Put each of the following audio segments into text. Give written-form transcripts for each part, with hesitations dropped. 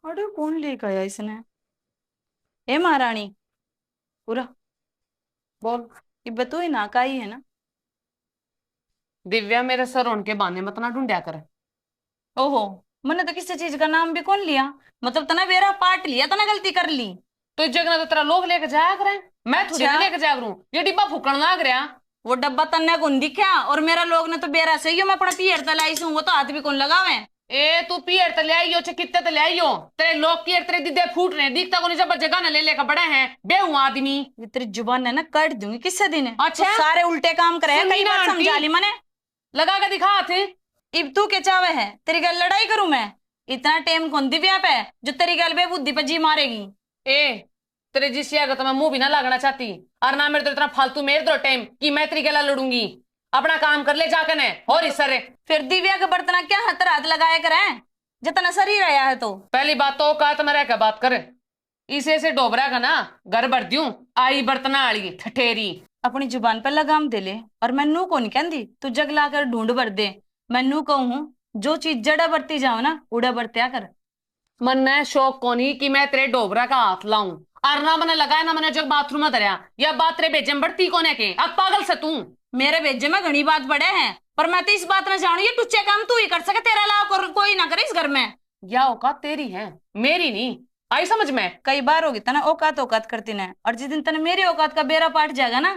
अरे कौन लेकर आया इसने? ए महारानी, पूरा बोल। ये बतू ही ना का ही है ना? दिव्या, मेरे सर उनके बहाने मत ना ढूंढया कर। ओहो, मैंने तो किसी चीज का नाम भी कौन लिया। मतलब तना मेरा पार्ट लिया, तना गलती कर ली। तो इस जगह तो तेरा लोग लेके जाया करे, मैं थोड़ी अच्छा, ना लेके जाया करूं। ये डिब्बा फूकण ना गया। वो डब्बा तन्ने कौन दिखा? और मेरा लोग ने तो बेरा से ही मैं अपना पियर तलाई से हूं, वो तो हाथ भी कौन लगावे। ए तू पियर तले आईयो चे कित्ते तले आईयो। तेरे लोग की तेरे दिदे फूट रहे, दिखता को नहीं जब जगह न ले लेकर बड़े हैं बेहू आदमी। ये तेरी जुबान है ना, काट दूंगी किससे दिन है तो अच्छा, सारे उल्टे काम करे। सुननी कई ना बार आंटी, समझा ली मैंने। लगा के दिखा हाथ। इब तू के चावे है तेरी गल लड़ाई करूं मैं? इतना टेम कौन दिव्या पे जो तेरी गल बेबुद्धि पे जी मारेगी। ए तेरे जिस आगे तो मैं मुंह भी ना लागना चाहती, और ना मेरे तो इतना फालतू मेरे दो टाइम कि मैं तेरी गला लड़ूंगी। अपना काम कर ले जाकर ने और इस सरे। फिर दिव्या के बर्तना क्या हतर हाथ लगाया करे? जितना शरीर आया है तो पहली बात तो का तो मेरा क्या बात कर, इसे से डोबरा का ना घर भर दूं। आई बर्तना आली ठठेरी। अपनी जुबान पर लगाम दे ले। और मैं नू को नहीं कहती तू जग ला कर ढूंढ भर दे। मैं नू कहूं जो चीज जड़ा बरती जाओ ना उड़ा बरत्या कर। मन ने शौक कोनी कि मैं तेरे डोबरा का हाथ लाऊं, और ना मैंने लगाया ना मैंने जब बाथरूम में धरया, या बात तेरे बेजम बढ़ती कोने के अब पागल से तू। मेरे भेजे में घनी बात बड़े हैं, पर मैं तो इस बात ना जानू ये टुच्चे काम तू ही कर सके, तेरा अलावा कोई ना करे इस घर में। या औकात तेरी है, मेरी नहीं। आई समझ में? कई बार होगी तना औकात औकात करती ना, और जिस दिन तने मेरी औकात का बेरा पाट जाएगा ना,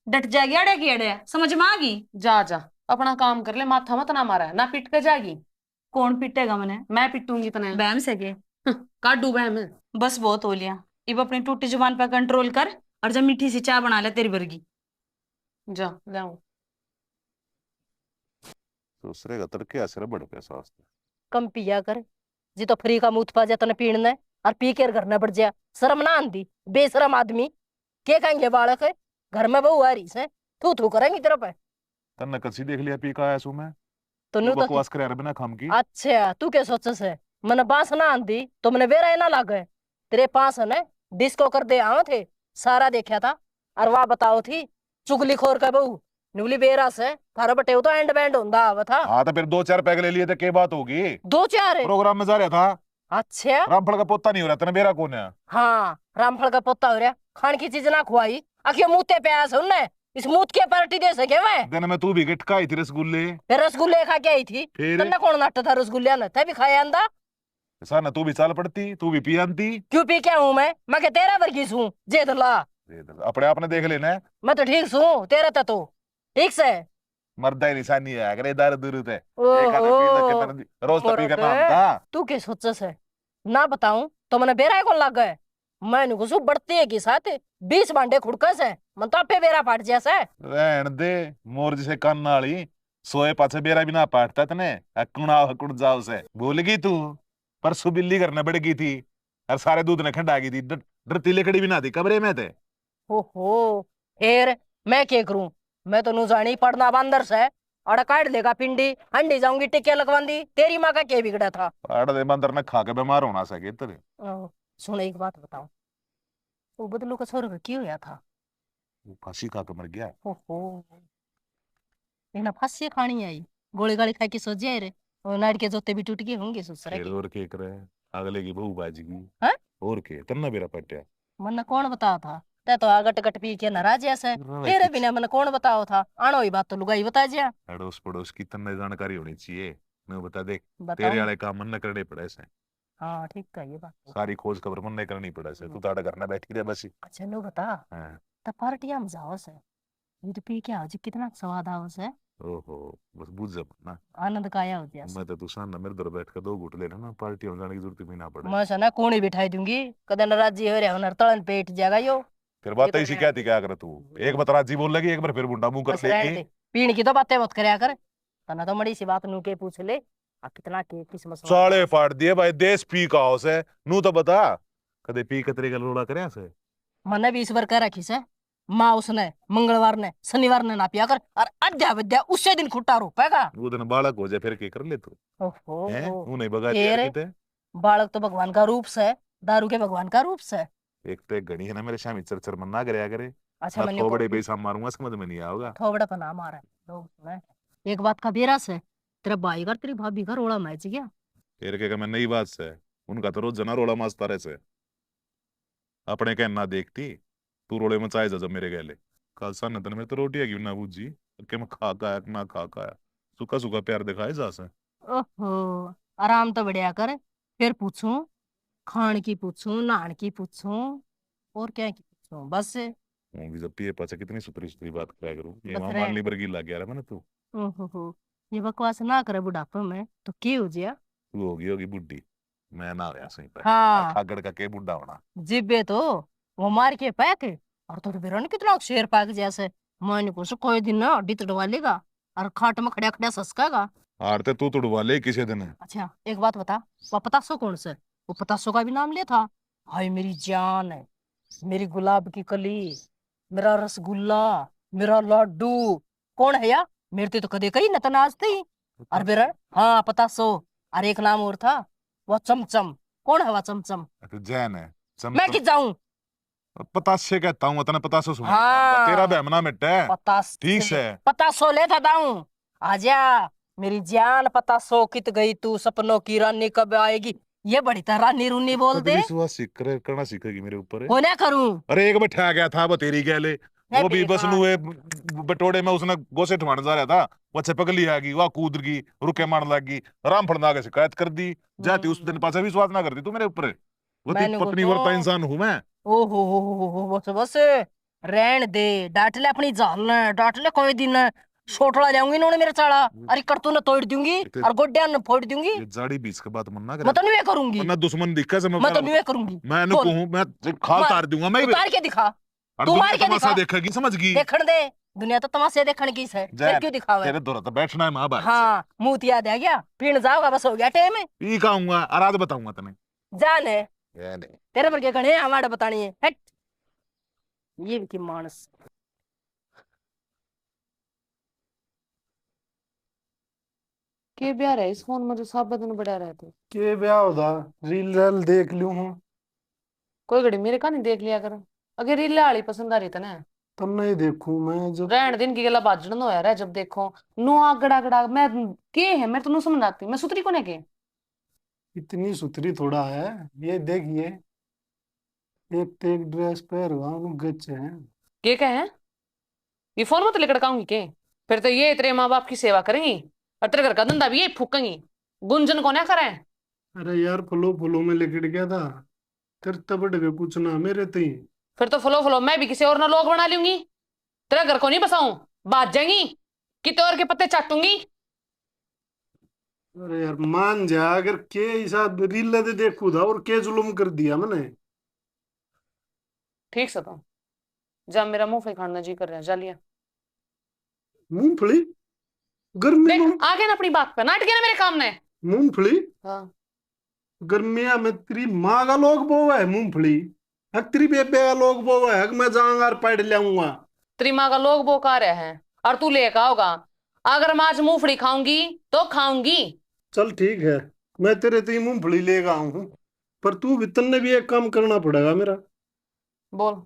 डट जाएगी अड़े की अड़े, समझ में आ गई? जा जा, अपना काम कर ले, माथा मत ना मारा है ना, पिट के जाएगी। कौन पिटेगा मैंने? मैं पिटूंगी तने। बहम से के? काटू बहम। बस बहुत हो लिया। इब अपनी टूटी जुबान पर कंट्रोल कर, और जब मीठी सी चाय बना ले तेरी वर्गी। जा ले आऊं। दूसरे का तड़के असर बढ़ पैसा वास्ते कम पिया कर। जी तो फ्री का मुंह पा जा तने पीण ने, और पी के घर न बढ़ जा। शर्म ना आंदी बेशरम आदमी। के कहेंगे बालक है घर में बहू आ रही से थू थू करेंगी तेरे पे। तन्ने कसी देख लिया पी का आया सू मैं तो तू नू तो बकवास करे बिना खाम की। अच्छा तू क्या सोचे से मने बांस ना आंदी तो मने बेरा ना लागे। तेरे पास है ने डिस्को कर दे आओ थे, सारा देखा था। और वाह बताओ थी चुगली खोर का बहू नुगली बेरा से थारे बटे तो एंड बैंड होंदा आवा था। हाँ तो फिर दो चार पैग ले लिए थे के बात होगी। दो चार है। प्रोग्राम में जा रहा था। अच्छा रामफल का पोता नहीं हो रहा तने मेरा कौन है। हाँ रामफल का पोता हो रहा, खान की चीज ना खुआई आखिर मुंहते पे आया सुनने। इस मुंह के पार्टी दे सके मैं। दिन में तू भी गिटका आई थी रसगुल्ले। फिर रसगुल्ले खा के आई थी। फिर तन्ने कौन नाटक था रसगुल्ले ने, तभी खाया अंदा। ऐसा ना तू भी चाल पड़ती तू भी पी आती। क्यों पी क्या हूं मैं क्या तेरा वर्गीस हूँ जेदला। अपने आपने देख लेना। मैं तो ठीक हूँ तेरा तो ठीक से। मर्दा ही निशानी है अगर इधर दूर थे ओहो रोज तो पी का नाम मोरते, था। तू क्या सोचे से ना बताऊं तो मैंने बेरा कौन लग गए। मैंने घुसू बढ़ती है कि साथ 20 भांडे खुड़कस है मन तो आपे बेरा पाट जैसा है। रहन दे मोर जैसे कान नाली सोए पाछे बेरा भी ना पाटता तने कुणा कुण जाओ से भूल गई तू। परसों बिल्ली करने बढ़ गई थी और सारे दूध ने खंडा गई थी डरती लकड़ी भी ना थी कमरे में थे। ओहो फिर मैं क्या करूं, मैं तो नु जानी पढ़ना बंदर से और काट देगा पिंडी हंडी जाऊंगी टिक्के लगवांदी। तेरी माँ का क्या बिगड़ा था। आड़ दे बंदर ने खा के बीमार होना सके तेरे। सुन एक बात बताओ, वो बदलू का छोर क्यों हुआ था। वो फांसी खा के मर गया। ओहो इन्हें फांसी खानी आई, गोली गाली खा के सो जाए रे, और नाड़ के जोते भी टूट गए होंगे ससुरा फिर के। और के करे अगले की बहू बाजगी। हैं? और के तन्ना बेरा पट्या। मन कौन बताओ था, ते तो आगट गट पी के नाराज ऐसे तेरे बिना मन कौन बताओ था। आनो ही बात तो लुगाई बता जा। अड़ोस पड़ोस की तन्ने जानकारी होनी चाहिए। मैं बता दे तेरे बताओ। वाले काम मन न करने पड़े से। हाँ ठीक है ये बात तो। सारी खोज खबर मन नहीं करनी पड़े से तू ताड़ा करना बैठी रहे बस। अच्छा नो बता, हाँ। तब पार्टियां में जाओ से ये तो पी के आओ जी कितना स्वाद आओ से। ओहो बस बुझ जब ना। आनंद काया हो गया। मैं तो तू सामने मेरे दर बैठ कर दो घूट लेना ना पार्टी में जाने की जरूरत भी ना पड़े। मैं सना कोणी बिठाई दूंगी कदे नाराजी हो रहा हुनर तलन पेट जाएगा यो। फिर बात ऐसी क्या थी क्या कर तू एक बार राजी बोल लगी एक बार फिर बुंडा मुंह कर बस रहने ले। दे, पीण की तो बातें मत करया कर। तना तो मड़ी सी बात नू के पूछ ले आ कितना के किस मसला। साले फाड़ दिए भाई देश पी का हाउस है नू तो बता कदे पी कतरे का लोड़ा करया से। मने 20 बार कह रखी से माँ उसने मंगलवार ने शनिवार ने ना पिया कर, और अद्या विद्या उसे दिन खुट्टा रोपेगा। वो दिन बालक हो जाए फिर के कर ले तू हैं ओहो वो नहीं बगा फिर दिया किते। बालक तो भगवान का रूप से, दारू के भगवान का रूप से। एक तो एक घड़ी है ना मेरे शामी चर चर मन ना करया करे। अच्छा मैं मैंने थोबड़े पैसा मारूंगा समझ में नहीं आओगा। थोबड़ा पर नाम आ रहा है लोग सुने। एक बात का बेरा से तेरा भाई का तेरी भाभी का रोड़ा मैच गया। तेरे के मैं नई बात से उनका तो रोज जना रोड़ा मास्ता रहे से अपने कहना देखती तू रोड़े मचाए जा जब मेरे गले कल सन तन में तो रोटी है ना बूजी के मैं खा का ना खा का सूखा सूखा प्यार दिखाए जा से ओहो, आराम तो बढ़िया कर। फिर पूछूं, खान की पूछूं, नहान की पूछूं, और क्या की पूछूं, बस। होंगी जब पिए पाछे कितनी सुतरी सुतरी बात कराया करूं ये बस वहां रहे। मानली बरगी लग गया रे मैंने तू ओहो, ये बकवास ना करे बुढ़ापे में तो क्या हो जिया। तू होगी बुढ़ी मैं ना आया सही पे हाँ, खागड़ का के बुढ़ा होना जिब्बे तो वो मार के पैक है। और तो बिरन कितना शेर पाक जैसे मैंने कुछ कोई दिन ना हड्डी तोड़वा लेगा और खाट में खड़ा खड़ा ससकागा। हारते तू तुड़वा ले किसी दिन अच्छा एक बात बता, वो पतासो कौन से? वो पतासो का भी नाम लिया था। हाय मेरी जान है, मेरी गुलाब की कली, मेरा रसगुल्ला, मेरा लड्डू, कौन है या? मेरे ते तो कदे कही न तनाज थी। और बिरन हाँ पतासो। और एक नाम और था, वो चमचम। कौन है वो चमचम? तो जैन है मैं किस जाऊं? पतासे कहता हूँ तने पतासो सुन हाँ। तेरा बहमना मिटे पतास ठीक से पतासो ले था दाऊं। आजा मेरी जान, पतासो कित गई तू, सपनों की रानी कब आएगी? ये बड़ी तरह रानी रूनी बोल दे। विश्वास सीख कर करना सीखेगी मेरे ऊपर हो ना करूं? अरे एक बैठा गया था वो तेरी गैले वो भी बस नुए बटोड़े में उसने गोसे ठमाने जा रहा था वो छपक ली आगी वह कूद गई रुके मारने लगी राम फड़ना के शिकायत कर दी जाती उस दिन पाछा विश्वास ना करती तू मेरे ऊपर वो तेरी पत्नी वर्ता इंसान हूं मैं ओहो हो बस बस रहन दे। डांट ले अपनी जान, डांट ले कोई दिन। छोटला जाऊंगी इन्होंने मेरे चाड़ा, अरे करतू न तोड़ दूंगी और गोड्या न फोड़ दूंगी। ये जाड़ी बीच के बात मन ना मैं करे तो नहीं करूंगी, वरना दुश्मन दिखा से मैं तो नहीं करूंगी। मैं नु कहूं मैं खाल तार दूंगा मैं उतार के दिखा, और तू मार दुनिया के तमाशा दिखा। देखेगी समझ गई देखण दे, दुनिया तो तमाशे देखण की है, फिर क्यों दिखावे? तेरे दौरा तो बैठना है मां बाप हाँ मुंह याद आ गया, पीण जाओगा बस हो गया टाइम। पी खाऊंगा आराध बताऊंगा तने जान है ये नहीं तेरे पर क्या गणे हमारा बतानी है। हट ये भी की मानस। के ब्याह रहे इस फोन में जो सब दिन बढ़ा रहते के ब्याह होता रील रल देख लूं हूं कोई घड़ी मेरे का नहीं देख लिया कर अगर रील वाली पसंद आ रही तने तब नहीं देखूं मैं जब रहन दिन की गला बाजन होया रहा जब देखो नु आगड़ा गड़ा मैं के है मैं तो नु समझ आती मैं सुतरी कोने के इतनी सुथरी थोड़ा है। ये देखिए एक तो एक ड्रेस पहन हुआ गच है। के है ये फोन मत लेकर काऊंगी के फिर तो ये तेरे माँ बाप की सेवा करेंगी और तेरे घर का धंधा भी ये फूकेंगी गुंजन को ना करे अरे यार फलो फलो में लिकट गया था तेरे तबड़ के कुछ ना मेरे तई। फिर तो फलो फलो मैं भी किसी और ना लोग बना लूंगी तेरे घर को नहीं बसाऊं बात जाएंगी कितने और के पत्ते चाटूंगी अरे यार मान जा अगर के ऐसा रील दे देखू था और के जुल्म कर दिया मैंने। ठीक से तो जा मेरा मुंह पे खाना जी कर रहा है जा लिया मूंगफली गर्मी में देख आगे ना अपनी बात पे नाट गया ना मेरे काम ने मूंगफली हाँ गर्मिया में तेरी माँ का लोग बोवा है मूंगफली। तेरी बेबे का लोग बोवा है मैं जाऊंगा और पढ़ लाऊंगा। तेरी माँ का लोग वो का रहे हैं और तू लेकर आओगा अगर मैं आज मूंगफली खाऊंगी तो खाऊंगी चल ठीक है मैं तेरे ते मूंगफली लेगा हूँ पर तू भी तन्ने भी एक काम करना पड़ेगा मेरा। बोल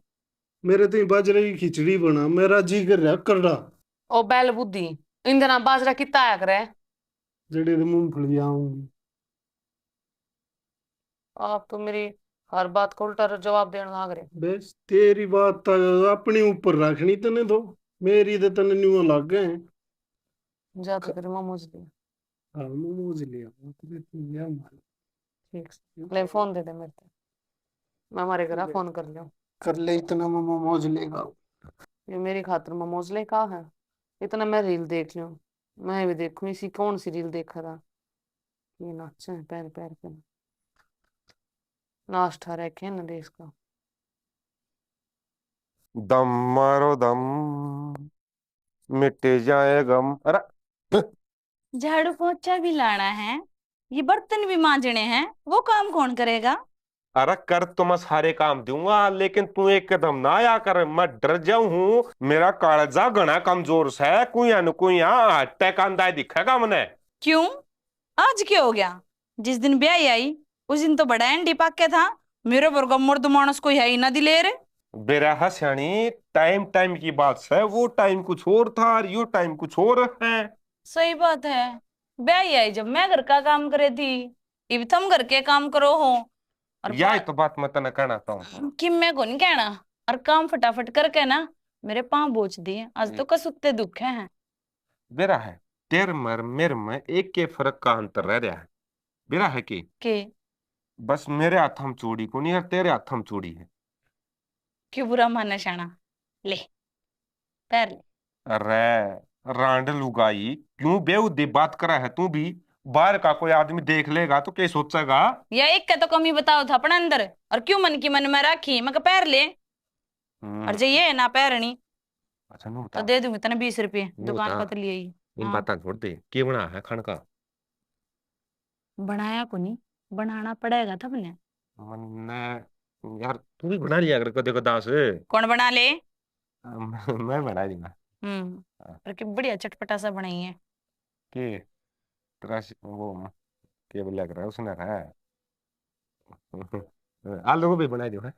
मेरे ते बाजरे की खिचड़ी बना मेरा जी कर रहा कर रहा ओ बैल बुद्धि इन दिना बाजरा कितना आया करे जड़े मूंगफली आऊंगी। आप तो मेरी हर बात को उल्टा जवाब देने लाग रहे बस तेरी बात तो अपने ऊपर रखनी तने तो मेरी तो तने न्यू लग गए। जा तो तेरे मोमोज दे हाँ मोमोज लिया तेरे ते लिया माल। ठीक से ले फोन दे दे मेरे को मैं हमारे घर फोन कर लियो कर ले इतना मैं मोमोज लेगा। ये मेरी खातिर मोमोज ले कहा है इतना मैं रील देख लियो मैं भी देखूं इसी कौन सी रील देखा था ये नाचे हैं पैर पैर पे नाश्ता रखे ना देश का दम मारो दम मिटे जाए गम। अरे झाड़ू पोछा भी लाना है, ये बर्तन भी मांजने हैं, वो काम कौन करेगा? अरे कर तो मैं सारे काम दूंगा लेकिन तू एक कदम ना आया कर मैं डर जाऊं हूँ मेरा कालजा घना कमजोर से कुया न कुया अटैक आंदा दिखेगा मने। क्यों? आज क्या हो गया? जिस दिन ब्याह आई उस दिन तो बड़ा एंडी पाके था, मेरे वर्गा मर्द मानस कोई है ही ना दिलेर। बेरा हस्यानी टाइम टाइम की बात है वो टाइम कुछ और था और यो टाइम कुछ और है। सही बात है, ब्याह आई जब मैं घर का काम करे थी इब तुम घर के काम करो हो और यही तो बात मैं तने कहना चाहूँ। कि मैं को नहीं कहना, और काम फटाफट करके ना मेरे पाँव बोच दिए, आज तो कसुत्ते दुख है। बेरा है तेर मर मेरे में एक के फर्क का अंतर रह रहा है। बेरा है कि के बस मेरे हाथ हम चूड़ी को नहीं और तेरे हाथ हम चूड़ी है। क्यों बुरा मानना शाना, ले पैर ले। अरे रांड लुगाई क्यों बेउद्दी बात करा है तू भी। बाहर का कोई आदमी देख लेगा तो क्या सोचेगा। या एक का तो कमी बताओ था अपने अंदर, और क्यों मन की मन में रखी, मैं कहा पैर ले। और जो ये ना पैरनी अच्छा नु तो बता दे दूंगी तने 20 रुपये, वो दुकान बता। का तो लिए ही। इन हाँ, बातें छोड़ दे के बना है खान का। बनाया को नहीं, बनाना पड़ेगा था अपने। मन्ने यार तू भी बना लिया अगर कदे को दास। कौन बना ले? मैं बना दूंगा। और कि बढ़िया चटपटा सा बनाई है। के तेरा वो के बोला कर उसने है। आलू को भी बना दियो है।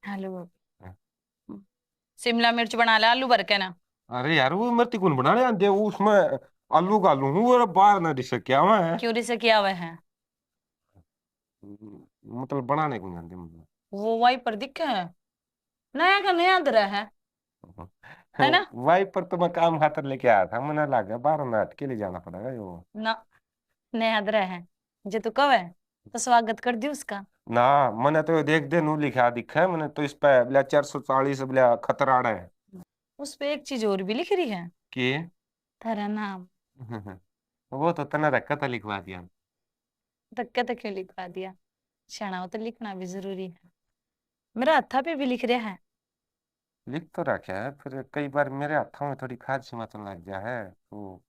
आलू शिमला मिर्च बना ले आलू भर के ना। अरे यार वो मरती कौन बनाने आते वो उसमें आलू का आलू हूँ और बाहर ना डिश क्या हुआ है। क्यूरी से किया हुआ है मतलब बनाने को नहीं जानते मतलब। वो वही पर दिखा है, नया का नया दरा है ना। वही पर तो मैं काम खातर लेके आया था मैंने लगा 12 मिनट के लिए जाना पड़ेगा यो। ना नया दरा है, जे तू कब है तो स्वागत कर दी उसका। ना मैंने तो देख दे नू लिखा दिखा है मैंने तो इस पे बोला 440 बोला खतराड़ा है। उस पे एक चीज और भी लिख रही है, कि तेरा नाम। वो तो तना रखा था लिखवा दिया। धक्के तो क्यों लिखवा दिया, शाना हो तो लिखना भी जरूरी है। मेरा हत्था पे भी लिख रहा है। लिख तो रखा है फिर कई बार मेरे हाथों में थोड़ी खाज सी मतलब लग गया है तो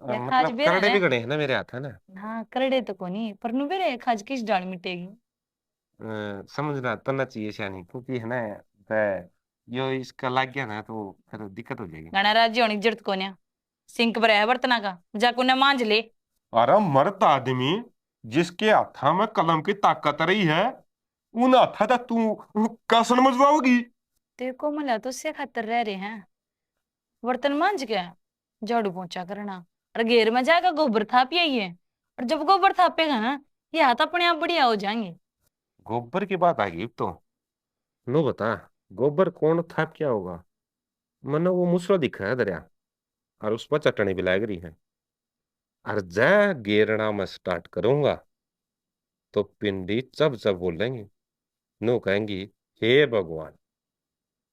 या खाज मतलब बेरा करड़े है। भी गड़े हैं ना मेरे हाथ है ना। हाँ करड़े तो कोनी पर नु बेरे खाज किस डाल मिटेगी। समझना तना चाहिए शानी क्योंकि है ना वह यो इसका लग गया ना तो फिर दिक्कत हो जाएगी। गाना राज्य होने की जरूरत कोन्या, सिंक भरा है बर्तना का, जाको ने मांज ले। अरे मर्द आदमी जिसके हाथा में कलम की ताकत रही है उन हाथा तक तू का समझवाओगी। तेरे को मला तो से खातर रह रहे हैं, बर्तन मांज के झाड़ू पोंछा करना, और घेर में जाएगा गोबर थाप यही है। और जब गोबर थापेगा ना ये हाथ अपने आप बढ़िया हो जाएंगे। गोबर की बात आ गई तो नो बता गोबर कौन था क्या होगा। मैंने वो मुसला दिखा है दरिया और उस पर चटनी भी लग रही है। और जय गेरना मैं स्टार्ट करूंगा तो पिंडी चब चब बोलेंगी नो कहेंगी हे भगवान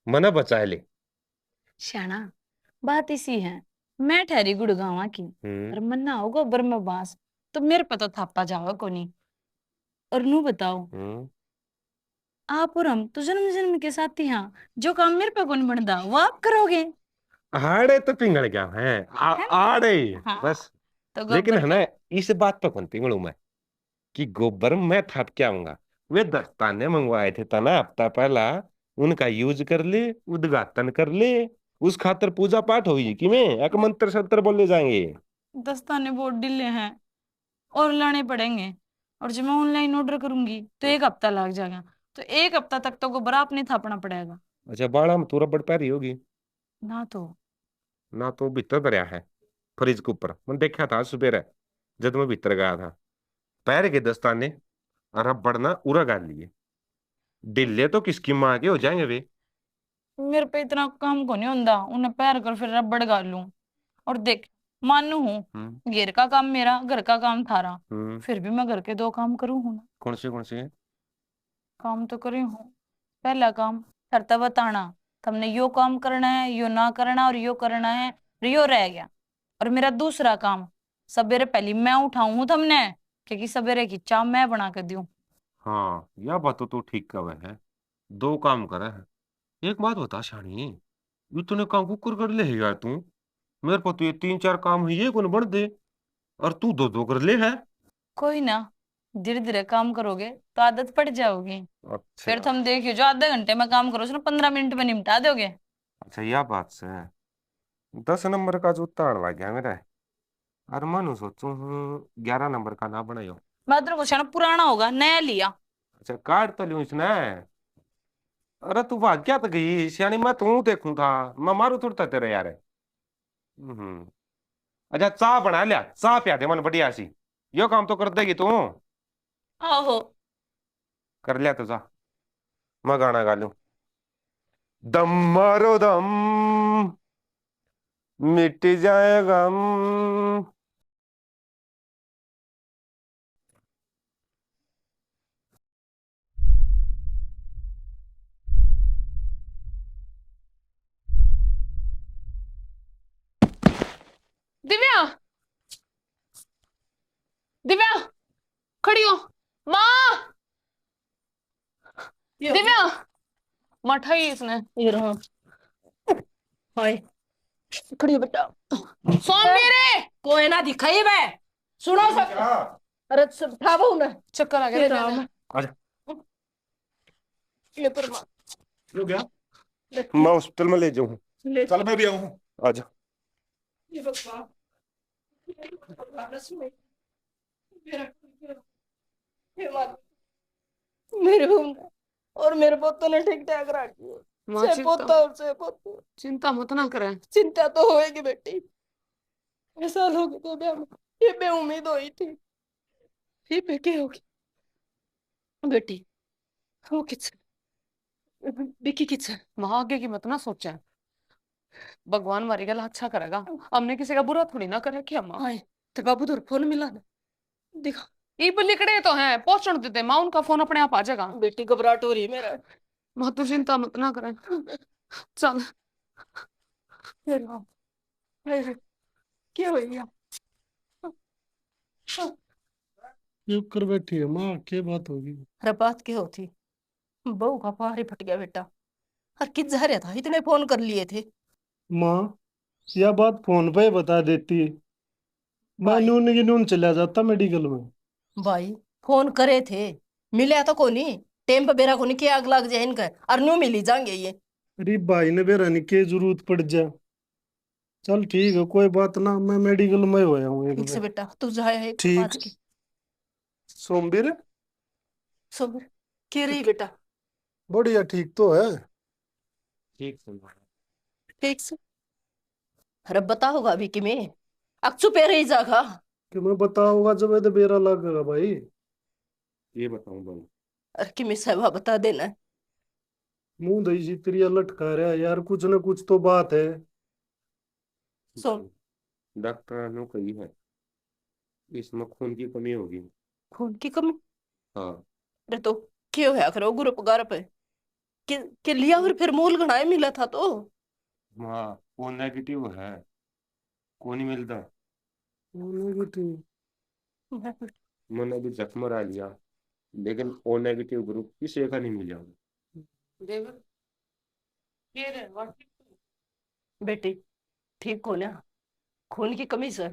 मना बचा ले। शाना बात इसी है, मैं ठहरी गुड़गावा की और मन्ना हो गोबर में बांस, तो मेरे पे तो थापा जाओ को नहीं। और नू बताओ आप और हम तो जन्म जन्म के साथी हाँ, जो काम मेरे पे कौन बनता वो आप करोगे। आड़े तो पिंगल क्या है आड़े हाँ, बस। तो लेकिन गोबर है ना इस बात पे कौन पिंगलू मैं कि गोबर मैं थाप के आऊंगा। वे दस्ताने मंगवाए थे तना हफ्ता पहला उनका यूज कर ले उद्घाटन कर ले उस खातर पूजा पाठ होगी कि मैं एक मंत्र शंत्र बोले जाएंगे। दस्ताने बहुत ढीले हैं और लाने पड़ेंगे, और जब मैं ऑनलाइन ऑर्डर करूंगी तो 1 हफ्ता लग जाएगा, तो 1 हफ्ता तक तो गोबर आप नहीं थापना पड़ेगा। अच्छा बाड़ा में तू रबड़ पैरी होगी ना तो ना तो भीतर दरिया है फ्रिज के ऊपर मैंने देखा था सुबह जब मैं भीतर गया था पैर के दस्ताने रबड़ ना उरा गाड़ लिए ढीले तो किसकी माँ के हो जाएंगे वे। मेरे पे इतना काम को नहीं होता उन्हें पैर कर फिर रबड़ गाड़ लूं। और देख मानू हूँ घेर का काम मेरा, घर का काम थारा, फिर भी मैं घर के 2 काम करूँ हूँ ना। कौन से काम तो करी हूँ। पहला काम करता बताना तुमने यो काम करना है, यो ना करना, और यो करना है, और यो रह गया। और मेरा दूसरा काम सवेरे पहली मैं उठाऊं हूँ तुमने, क्योंकि सवेरे की चाय मैं बना के दूं। हाँ यह बात तो तू ठीक कहा है 2 काम करा है। एक बात बता शानी इतने काम कुकर कर ले यार तू मेरे को तो ये 3 4 काम है ये कौन बढ़ दे और तू 2 2 कर ले है। कोई ना, धीरे धीरे काम करोगे तो आदत पड़ जाओगी। अच्छा फिर तुम देखियो जो आधे घंटे में काम करो उसने 15 मिनट में निपटा दोगे। अच्छा यह बात से 10 नंबर का जो ताड़ लग गया मेरा और मानो सोचू हूँ 11 नंबर का ना बनायो। मैं तेरे को शाना पुराना होगा नया लिया। अच्छा काट तो लूं इसने। अरे तू भाग क्या तो गई सियानी मैं तू देखूं था मैं मारू थोड़ा तेरे यार। अच्छा चाह बना लिया चाह पिया दे मन बढ़िया सी। यो काम तो कर देगी तू। आहो कर लिया तो जा, मैं गाना गा लूं। दम मारो दम, मिट जाए गम। दिव्या, दिव्या, खड़ी हो। माँ, दिव्या, मठा ही इसने। ये रहा। हाय खड़ी हो बेटा। सोमवीरे, कोई ना दिखाई बे, सुनो सब। अरे सब उठाओ ना। चक्कर आ गया ये दिव्या राम। ने। आजा। ये पर माँ। क्यों गया? मैं हॉस्पिटल में ले जाऊं। ले चल मैं भी आऊं। आजा। ये भगवान। ये भगवान सुने। ये माँ। मेरे बहू और मेरे पोतों ने ठीक ठाक रखी है। माँ से पोता और से पोती। चिंता मत ना करें। चिंता तो होएगी बेटी, ऐसा लोग तो ये बेउम्मीद हुई थी, ये बेटी होगी बेटी। वो किस बिकी किस माँ आगे की मत ना सोचे, भगवान हमारी गला अच्छा करेगा, हमने किसी का बुरा थोड़ी ना करे क्या माँ। आए तो बाबू तो फोन मिला ना, दिखा ये पर लिखड़े तो हैं, पहुंचने देते माँ, उनका फोन अपने आप आ जाएगा। बेटी घबराहट हो रही है मेरा। माँ तू चिंता मत ना करें, चल। हे राम, हे क्या हो गया? चुप कर बैठी है माँ, क्या बात होगी? अरे बात क्या होती, बहू का पार ही फट गया बेटा। और किस जा रहा था, इतने फोन कर लिए थे। माँ यह बात फोन पे ही बता देती, मैं भाई नून की नून चला जाता मेडिकल में। भाई फोन करे थे, मिले तो कोनी, टेम पे बेरा कोनी क्या आग लग जाए इनका, और न्यू मिली जाएंगे ये। अरे भाई ने बेरा नहीं के जरूरत पड़ जा। चल ठीक है कोई बात ना, मैं मेडिकल में होया हूँ एक ठीक से बार। बेटा तू जाए है ठीक। आज की सोमवीर सुबह के रही बेटा। बढ़िया ठीक तो है। ठीक है। ठीक से अरे बता होगा अभी कि मैं अक्सू पे रही जागा। कि मैं बताऊंगा जब ये तो बेरा लगेगा भाई। ये बताऊं भाई, अरे कि मैं सेवा बता देना। मुंह दही सी तेरी लटका रहा है यार, कुछ ना कुछ तो बात है। सुन डॉक्टर ने कही है इसमें खून की कमी होगी। खून की कमी? हाँ। अरे तो क्यों है करो ग्रुप गारप है कि लिया और फिर मूल गणाए मिला था तो। हाँ वो नेगेटिव है, को नहीं मिलता। मैंने अभी जख्म मरा लिया, लेकिन ओ नेगेटिव ग्रुप किसी का नहीं मिला। देवर, ये रे, बेटी ठीक हो ना, खून की कमी से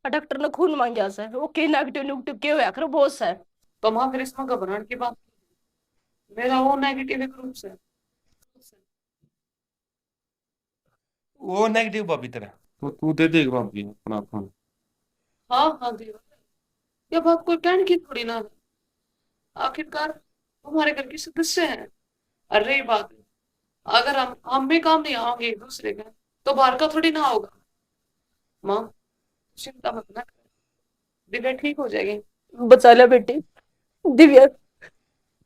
डॉक्टर ने खून मांगा से वो के नेगेटिव नेगेटिव के होया करो बहुत सा। तो माँ फिर इसमें घबराने की बात, मेरा वो नेगेटिव ग्रुप से। वो नेगेटिव भाभी तेरा, तो तू दे देगा भाभी अपना खून। हाँ हाँ देवर, ये बात कोई कहने की थोड़ी ना है। आखिरकार हमारे घर के सदस्य हैं। अरे ये बात है, अगर हम भी काम नहीं आओगे एक दूसरे के, तो बाहर का थोड़ी ना होगा। माँ चिंता मत ना कर, दिव्या ठीक हो जाएगी। बचा लिया बेटी, दिव्या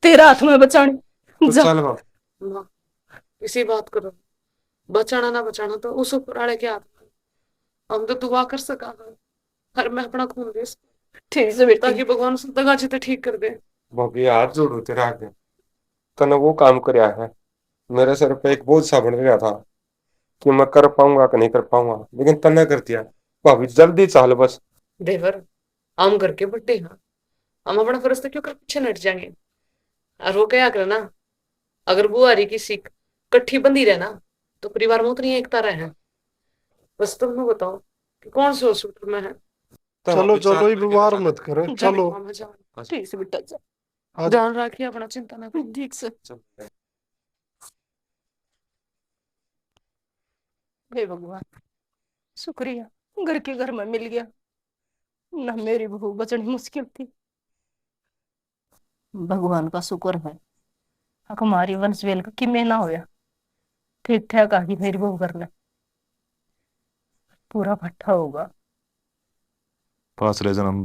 तेरा हाथ में बचानी। तो जा चल बाबा। माँ इसी बात करो, बचाना ना बचाना तो उस ऊपर आड़े के हाथ में। हम तो दुआ कर सका हर मैं अपना खून दे सकूं, ठीक से बेटी। ताकि भगवान उस दगा जिते ठीक कर दे। भाभी हाथ जोड़ो तेरा आगे, तने वो काम करया है, मेरे सर पे एक बोझ सा बन गया था कि मैं कर पाऊंगा कि नहीं कर पाऊंगा, लेकिन तने कर दिया। भाभी जल्दी चाल बस। देवर हम घर के बड्डे हैं, हम अपना फर्ज तो क्यों कर पीछे हट जाएंगे। और वो क्या करना, अगर बुआरी की सीख कट्ठी बंधी रहे ना, तो परिवार में उतनी एकता रहे। बस तुम बताओ कि कौन से हॉस्पिटल में है। चलो चलो ये व्यवहार मत करे, चलो। ठीक से बेटा जा। ध्यान रखिए अपना, चिंता ना करो। ठीक से। चल। हे भगवान शुक्रिया, घर के घर में मिल गया ना, मेरी बहू बचनी मुश्किल थी। भगवान का शुक्र है हमारी वंशवेल का किमे ना होया, ठीक ठाक आगे मेरी बहू करना पूरा भट्ठा होगा। पांच जन्म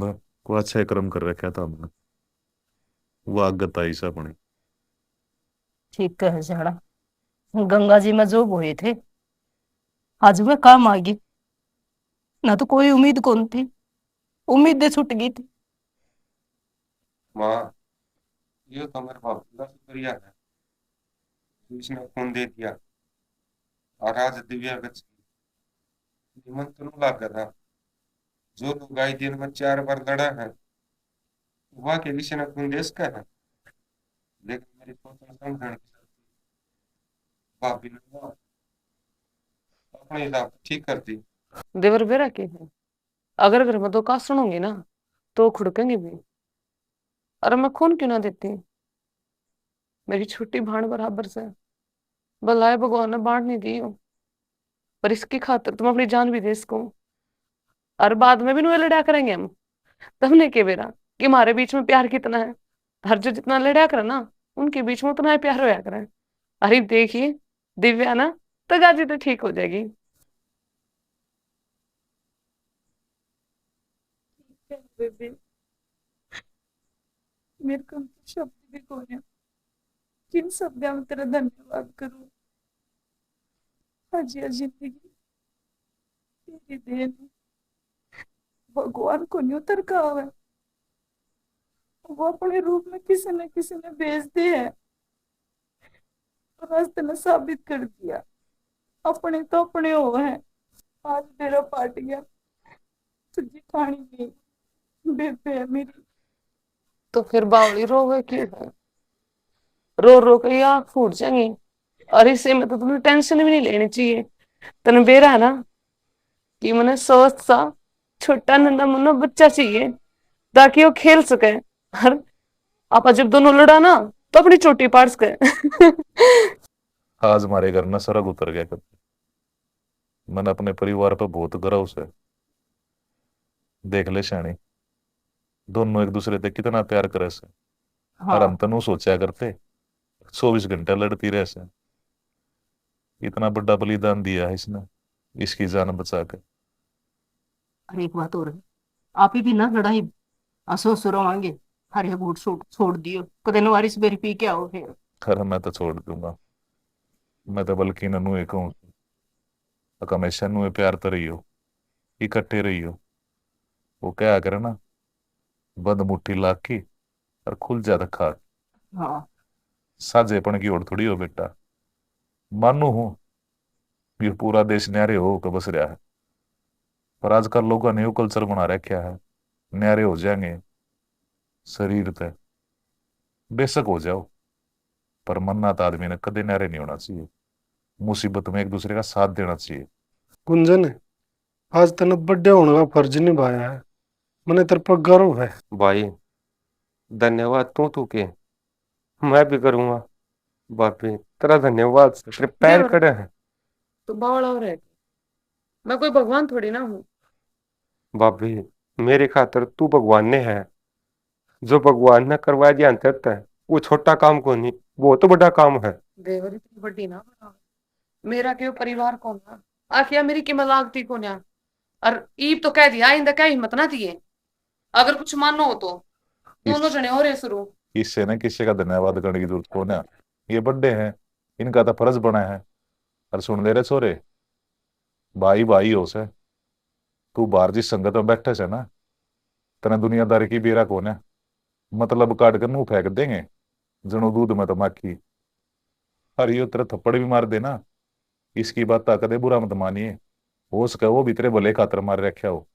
को अच्छा कर्म कर रखा था हमने, वो आगत आई सा अपनी। ठीक है सियाणा, गंगा जी में जो बोए थे आज वे काम आ गई। ना तो कोई उम्मीद कौन थी, उम्मीदें छूट गई थी। माँ, ये तो मेरे बाप का शुक्रिया है, इसने खून दे दिया और आज दिव्या बच गई। मन तो नहीं लग रहा, जो लोग आई दिन में 4 बार लड़ा है वह के विषय में खून देश का है, लेकिन मेरी सोच समझने की शक्ति भाभी ने वो अपने हिसाब से ठीक कर दी। देवर बेरा के है, अगर घर में दो का सुनूंगी ना तो खुड़केंगे भी। अरे मैं खून क्यों ना देती, मेरी छोटी भाण बराबर से भलाए भगवान ने बांट नहीं दी हो, पर इसकी खातिर तुम अपनी जान भी दे इसको। और बाद में भी नुए लड़ा करेंगे हम, तमने के बेरा कि हमारे बीच में प्यार कितना है। हर जो जितना लड़ा करे ना उनके बीच में उतना ही प्यार होया करे। अरे देखिए दिव्या ना तो गाजी तो ठीक हो जाएगी। बेबे मेरे को तो शब्द भी कौन है, किन शब्दों में तेरा धन्यवाद करूं। आज यह जिंदगी तेरी देन है। भगवान को नहीं उतर का हुआ है, वो अपने रूप में किसी ने भेज दे है और आज तेने साबित कर दिया अपने तो अपने हो है। आज मेरा पाट गया, तुझे खानी नहीं बेबे है मेरी। तो फिर बावली रोवे क्यों है, रो रो के आँख फूट जाएंगी। और इसे में तो तुम्हें टेंशन भी नहीं लेनी चाहिए। तने बेरा है ना कि मैंने स्वस्थ सा छोटा नन्हा मुन्ना बच्चा चाहिए ताकि वो खेल सके। और आपा जब दोनों लड़ा ना तो अपनी चोटी पाड़ सके। आज हमारे घर में सरग उतर गया कभी। मैंने अपने परिवार पर बहुत गर्व से देख ले शानी, दोनों एक दूसरे से कितना प्यार करे से। और हम तनु सोचा करते 24 घंटे लड़ती रह से। इतना बड़ा बलिदान दिया है इसने, इसकी जान बचा के। और एक बात और है, आप ही भी ना लड़ाई असो सुरो मांगे हरे बूट छोड़ दियो, कदे नवारिस बेरी पी के आओ फिर। खैर मैं तो छोड़ दूंगा, मैं तो बल्कि ननू एक हूँ, हमेशा नुए प्यार तो रही हो, इकट्ठे रही हो। वो क्या करे ना, बंद मुट्ठी लाख की और खुल जाता खा। हाँ साझेपन की ओर थोड़ी हो बेटा, मानू हूं ये पूरा देश न्यारे हो के बस रहा है, पर आजकल लोगों ने वो कल्चर बना रखा है न्यारे हो जाएंगे शरीर पे। बेशक हो जाओ, पर मन्ना तो आदमी ने कदे न्यारे नहीं होना चाहिए। मुसीबत में एक दूसरे का साथ देना चाहिए। गुंजन, आज तने बर्थडे होने का फर्ज निभाया है, मने तेरे पर गर्व है। भाई धन्यवाद तू के मैं भी करूंगा। बापी तेरा धन्यवाद, तेरे पैर देवर खड़े हैं। तो बावला हो रहा है, मैं कोई भगवान थोड़ी ना हूँ। बापी मेरे खातर तू भगवान ने है, जो भगवान ने करवा दिया अंतर है वो छोटा काम को नहीं, वो तो बड़ा काम है। देवर इतनी बड़ी ना बना, मेरा क्यों परिवार कौन है, आखिया मेरी की लागती कौन है। और ईब तो कह दिया आइंदा क्या हिम्मत ना दिए, अगर कुछ मानो हो तो दोनों जने हो रहे शुरू। इससे ना किसी का धन्यवाद करने की जरूरत को ना, ये बर्थडे है, इनका तो फर्ज बना है। और सुन ले रे छोरे, भाई भाई हो से, तू बाहर जिस संगत में बैठे से ना, तना दुनियादारी की बेरा कौन है, मतलब काट कर मुंह फेंक देंगे जनो दूध में तो माखी। और ये तेरा थप्पड़ भी मार देना, इसकी बात कदे बुरा मत मानिए, हो सके वो भी तेरे भले खातर मार रखा हो।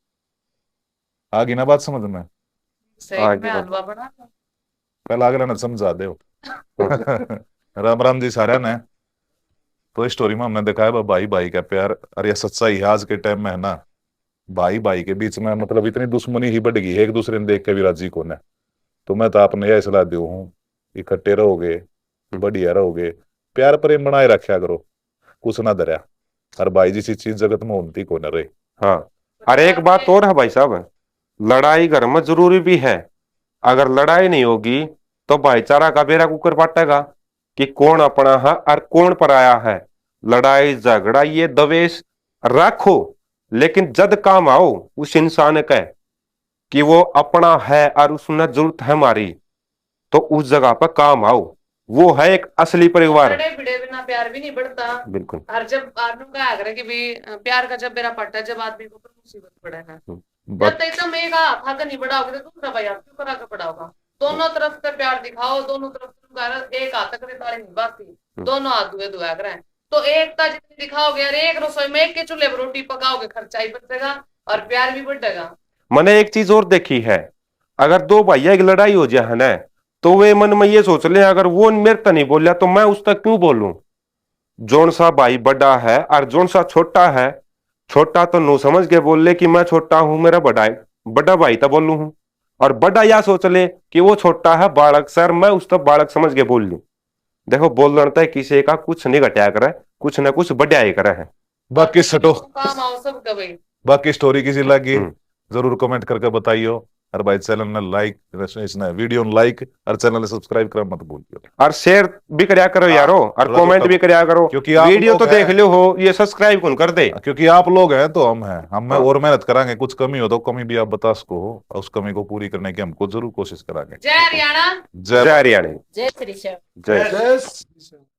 आगे ना बात समझ में, सही में हलवा बना था। पहले आगे ना समझा दे। राम राम जी सारा ने। तो इस स्टोरी में हमने देखा है भाई भाई का प्यार, और ये सच्चाई है आज के टाइम में है ना। भाई भाई के बीच में मतलब इतनी दुश्मनी ही बढ़ गई है, एक दूसरे ने देख के भी राजी कौन है। तो मैं तो आपने यह सलाह दी हूँ, इकट्ठे रहोगे बढ़िया रहोगे, प्यार प्रेम बनाए रखा करो, कुछ ना डरा। और भाई जैसी चीज जगत में होती कौन रहे। हाँ, अरे एक बात और है भाई साहब, लड़ाई घर में जरूरी भी है। अगर लड़ाई नहीं होगी तो भाईचारा का बेड़ा कुकर पाटेगा कि कौन अपना है और कौन पराया है। लड़ाई झगड़ा ये दवेश रखो, लेकिन जद काम आओ उस इंसान का कि वो अपना है और उसने जरूरत है हमारी, तो उस जगह पर काम आओ। वो है एक असली परिवार। बड़े भिड़े बिना प्यार भी नहीं बढ़ता। बिल्कुल। और जब आदमी का आग्रह कि भी प्यार का जब बेरा पड़ता है, जब आदमी को ऊपर मुसीबत पड़े है, जब तक तुम एक हाथ नहीं बढ़ाओगे तो दूसरा भाई आप क्यों करा के बढ़ाओगा। दोनों तरफ से प्यार दिखाओ, दोनों तरफ से एक हाथ तक ताली नहीं बाती, दोनों हाथ धुए धुआ करें। तो एकता जितनी दिखाओगे और एक रसोई में एक के चूल्हे पर रोटी पकाओगे, खर्चा ही बचेगा और प्यार भी बढ़ेगा। मैंने एक चीज और देखी है, अगर दो भैया की लड़ाई हो जाए ना, तो वे मन में ये सोच ले अगर वो मेरे तक नहीं बोलिया तो मैं उस तक क्यों बोलूं। जोन सा भाई बड़ा है और जोन सा छोटा है, छोटा तो नो समझ के बोल ले कि मैं छोटा हूं, मेरा बड़ा भाई तो बोलू हूं। और बड़ा या सोच ले कि वो छोटा है बालक सर, मैं उस तक बालक समझ के बोल लूं। देखो बोलना तो किसी का कुछ नहीं घटाया करे, कुछ ना कुछ बढ़िया ही करे है। बाकी सटो काम आओ सब का भाई। बाकी स्टोरी किसी लगी जरूर कमेंट करके बताइयो। और भाई चैनल ने लाइक, इसने वीडियो लाइक और चैनल ने सब्सक्राइब करना मत भूलियो। और शेयर भी करया करो यारो, और कमेंट भी करया करो, क्योंकि आप वीडियो तो लोग देख हैं। लो हो, ये सब्सक्राइब कौन कर दे। क्योंकि आप लोग हैं तो हम हैं, हम में और मेहनत करांगे। कुछ कमी हो तो कमी भी आप बता सको, उस कमी को पूरी करने की हमको जरूर कोशिश करांगे। जय हरियाणा, जय जय हरियाणा, जय श्री श्याम। जय। जय